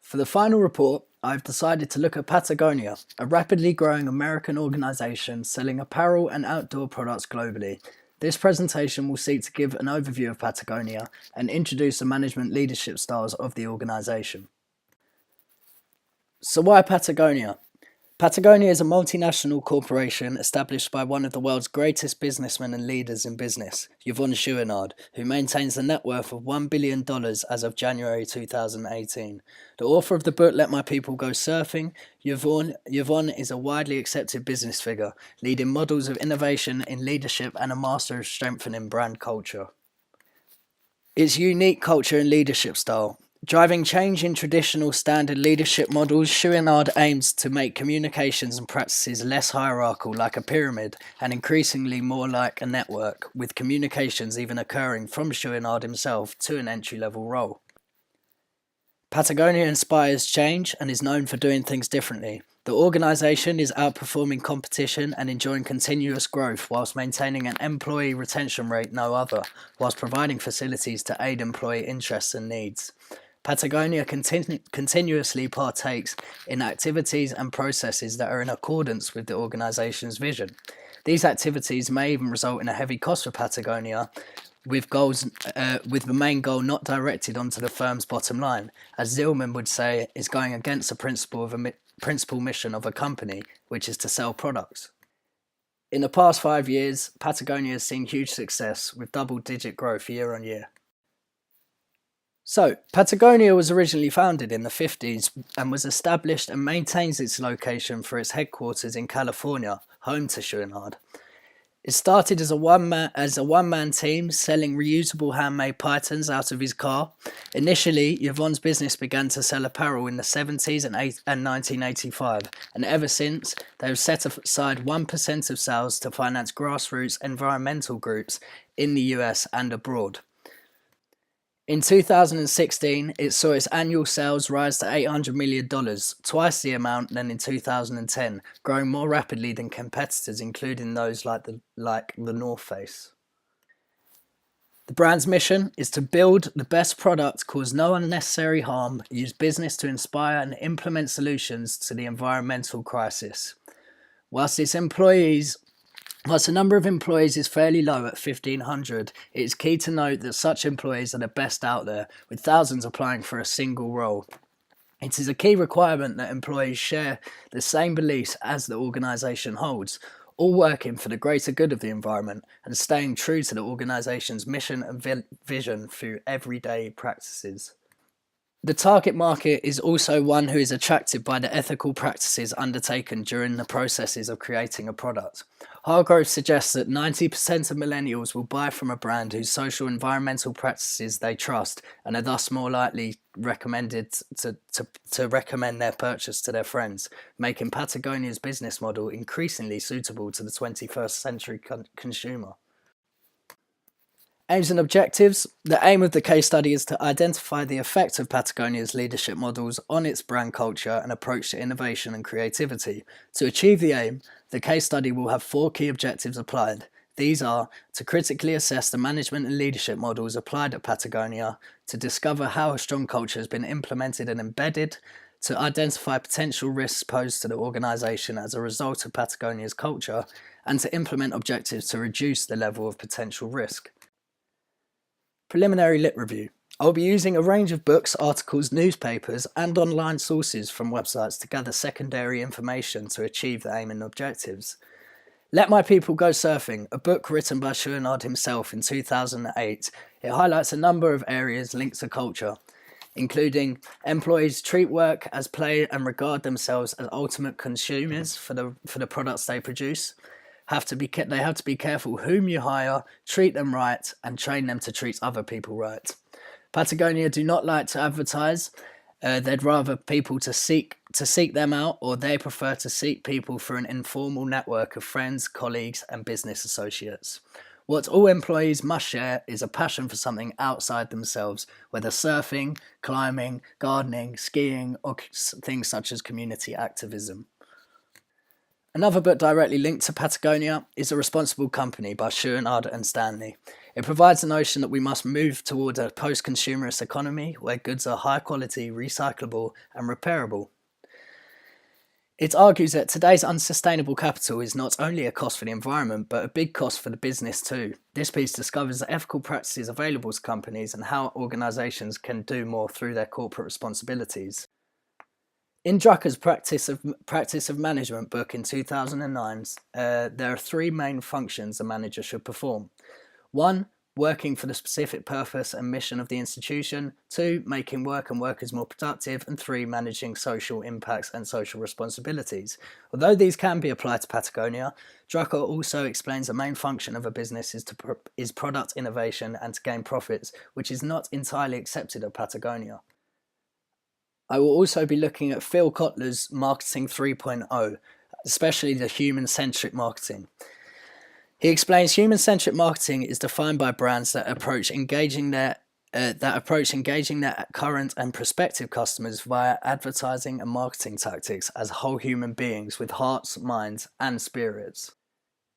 For the final report, I've decided to look at Patagonia, a rapidly growing American organisation selling apparel and outdoor products globally. This presentation will seek to give an overview of Patagonia and introduce the management leadership styles of the organisation. So why Patagonia? Patagonia is a multinational corporation established by one of the world's greatest businessmen and leaders in business, Yvon Chouinard, who maintains a net worth of $1 billion as of January 2018. The author of the book Let My People Go Surfing, Yvon is a widely accepted business figure, leading models of innovation in leadership and a master of strengthening brand culture. Its unique culture and leadership style. Driving change in traditional standard leadership models, Chouinard aims to make communications and practices less hierarchical, like a pyramid, and increasingly more like a network, with communications even occurring from Chouinard himself to an entry-level role. Patagonia inspires change and is known for doing things differently. The organisation is outperforming competition and enjoying continuous growth whilst maintaining an employee retention rate no other, whilst providing facilities to aid employee interests and needs. Patagonia continuously partakes in activities and processes that are in accordance with the organisation's vision. These activities may even result in a heavy cost for Patagonia, with the main goal not directed onto the firm's bottom line, as Zillman would say, is going against the principal mission of a company, which is to sell products. In the past 5 years, Patagonia has seen huge success with double-digit growth year on year. So, Patagonia was originally founded in the 50s and was established and maintains its location for its headquarters in California, home to Chouinard. It started as a one-man team selling reusable handmade pythons out of his car. Initially, Yvon's business began to sell apparel in the 70s and 1985, and ever since, they have set aside 1% of sales to finance grassroots environmental groups in the US and abroad. In 2016, it saw its annual sales rise to $800 million, twice the amount than in 2010, growing more rapidly than competitors, including those like the North Face. The brand's mission is to build the best product, cause no unnecessary harm, use business to inspire and implement solutions to the environmental crisis. Whilst the number of employees is fairly low at 1,500, it is key to note that such employees are the best out there, with thousands applying for a single role. It is a key requirement that employees share the same beliefs as the organisation holds, all working for the greater good of the environment and staying true to the organisation's mission and vision through everyday practices. The target market is also one who is attracted by the ethical practices undertaken during the processes of creating a product. Hargrove suggests that 90% of millennials will buy from a brand whose social environmental practices they trust and are thus more likely recommended to recommend their purchase to their friends, making Patagonia's business model increasingly suitable to the 21st century consumer. Aims and objectives. The aim of the case study is to identify the effect of Patagonia's leadership models on its brand culture and approach to innovation and creativity. To achieve the aim, the case study will have 4 key objectives applied. These are to critically assess the management and leadership models applied at Patagonia, to discover how a strong culture has been implemented and embedded, to identify potential risks posed to the organisation as a result of Patagonia's culture, and to implement objectives to reduce the level of potential risk. Preliminary lit review. I'll be using a range of books, articles, newspapers and online sources from websites to gather secondary information to achieve the aim and objectives. Let My People Go Surfing, a book written by Chouinard himself in 2008. It highlights a number of areas linked to culture, including employees treat work as play and regard themselves as ultimate consumers for the products they produce. They have to be careful whom you hire, treat them right, and train them to treat other people right. Patagonia do not like to advertise. They'd rather people to seek them out, or they prefer to seek people through an informal network of friends, colleagues, and business associates. What all employees must share is a passion for something outside themselves, whether surfing, climbing, gardening, skiing, or things such as community activism. Another book directly linked to Patagonia is A Responsible Company by Chouinard and Stanley. It provides the notion that we must move toward a post-consumerist economy where goods are high quality, recyclable, and repairable. It argues that today's unsustainable capital is not only a cost for the environment, but a big cost for the business too. This piece discovers the ethical practices available to companies and how organisations can do more through their corporate responsibilities. In Drucker's Practice of Management book in 2009, there are three main functions a manager should perform. 1. Working for the specific purpose and mission of the institution. 2. Making work and workers more productive. And 3. Managing social impacts and social responsibilities. Although these can be applied to Patagonia, Drucker also explains the main function of a business is product innovation and to gain profits, which is not entirely accepted at Patagonia. I will also be looking at Phil Kotler's Marketing 3.0, especially the human-centric marketing. He explains human-centric marketing is defined by brands that approach engaging their current and prospective customers via advertising and marketing tactics as whole human beings with hearts, minds, and spirits.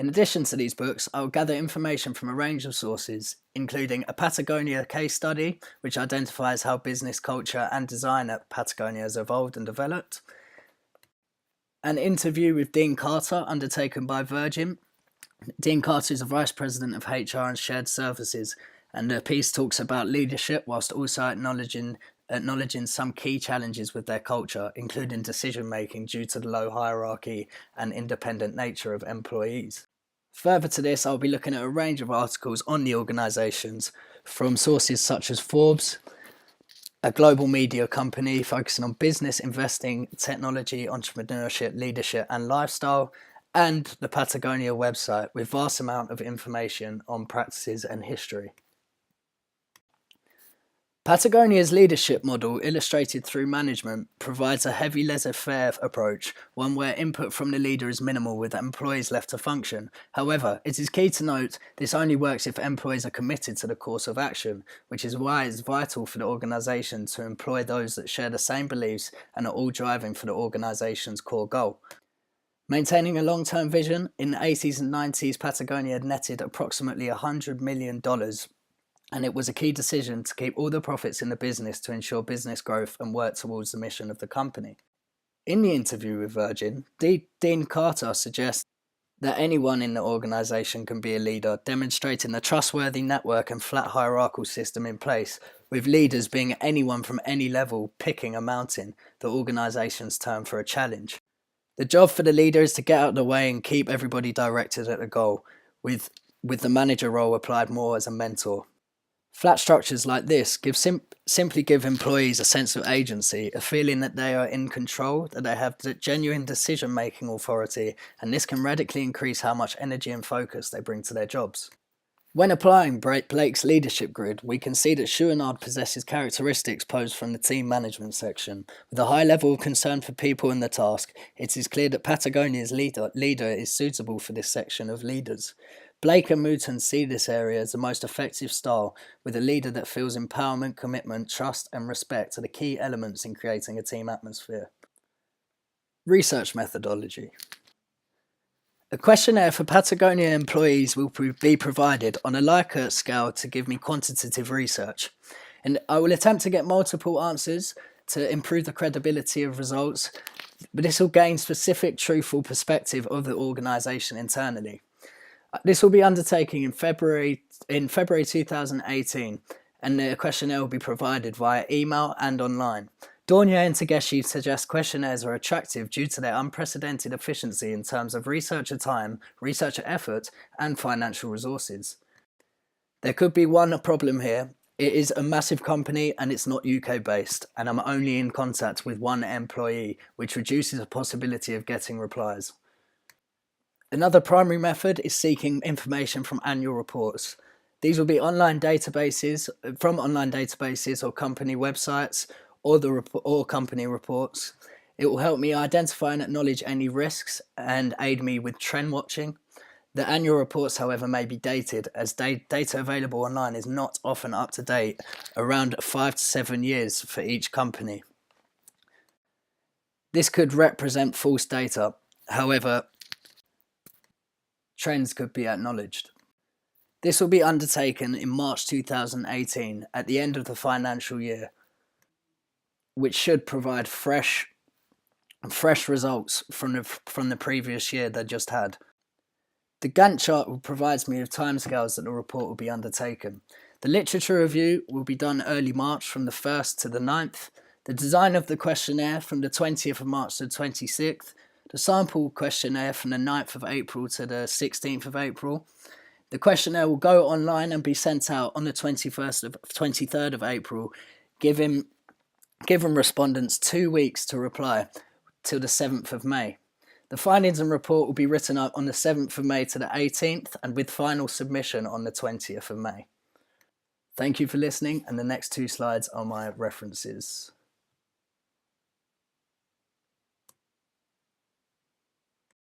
In addition to these books, I will gather information from a range of sources, including a Patagonia case study, which identifies how business culture and design at Patagonia has evolved and developed, an interview with Dean Carter undertaken by Virgin. Dean Carter is the Vice President of HR and Shared Services, and the piece talks about leadership whilst also acknowledging some key challenges with their culture, including decision-making due to the low hierarchy and independent nature of employees. Further to this, I'll be looking at a range of articles on the organisations from sources such as Forbes, a global media company focusing on business, investing, technology, entrepreneurship, leadership and lifestyle, and the Patagonia website with vast amount of information on practices and history. Patagonia's leadership model, illustrated through management, provides a heavy laissez-faire approach, one where input from the leader is minimal with employees left to function. However, it is key to note this only works if employees are committed to the course of action, which is why it's vital for the organisation to employ those that share the same beliefs and are all driving for the organisation's core goal. Maintaining a long-term vision, in the 80s and 90s, Patagonia had netted approximately $100 million, and it was a key decision to keep all the profits in the business to ensure business growth and work towards the mission of the company. In the interview with Virgin, Dean Carter suggests that anyone in the organisation can be a leader, demonstrating the trustworthy network and flat hierarchical system in place, with leaders being anyone from any level picking a mountain, the organisation's term for a challenge. The job for the leader is to get out of the way and keep everybody directed at the goal, with the manager role applied more as a mentor. Flat structures like this simply give employees a sense of agency, a feeling that they are in control, that they have genuine decision-making authority, and this can radically increase how much energy and focus they bring to their jobs. When applying Blake's leadership grid, we can see that Chouinard possesses characteristics posed from the team management section. With a high level of concern for people and the task, it is clear that Patagonia's leader is suitable for this section of leaders. Blake and Mouton see this area as the most effective style, with a leader that feels empowerment, commitment, trust and respect are the key elements in creating a team atmosphere. Research methodology. A questionnaire for Patagonia employees will be provided on a Likert scale to give me quantitative research, and I will attempt to get multiple answers to improve the credibility of results, but this will gain specific, truthful perspective of the organisation internally. This will be undertaken in February 2018, and the questionnaire will be provided via email and online. Dornier and Tageshi suggest questionnaires are attractive due to their unprecedented efficiency in terms of researcher time, researcher effort, and financial resources. There could be one problem here. It is a massive company and it's not UK based, and I'm only in contact with one employee, which reduces the possibility of getting replies. Another primary method is seeking information from annual reports. These will be online databases or company websites or company reports. It will help me identify and acknowledge any risks and aid me with trend watching. The annual reports, however, may be dated, as data available online is not often up to date, around 5 to 7 years for each company. This could represent false data. However, trends could be acknowledged. This will be undertaken in March 2018 at the end of the financial year, which should provide fresh results from the previous year they just had. The Gantt chart provides me with timescales that the report will be undertaken. The literature review will be done early March from the 1st to the 9th, the design of the questionnaire from the 20th of March to the 26th, the sample questionnaire from the 9th of April to the 16th of April. The questionnaire will go online and be sent out on the 23rd of April, giving respondents 2 weeks to reply till the 7th of May. The findings and report will be written up on the 7th of May to the 18th and with final submission on the 20th of May. Thank you for listening, and the next 2 slides are my references.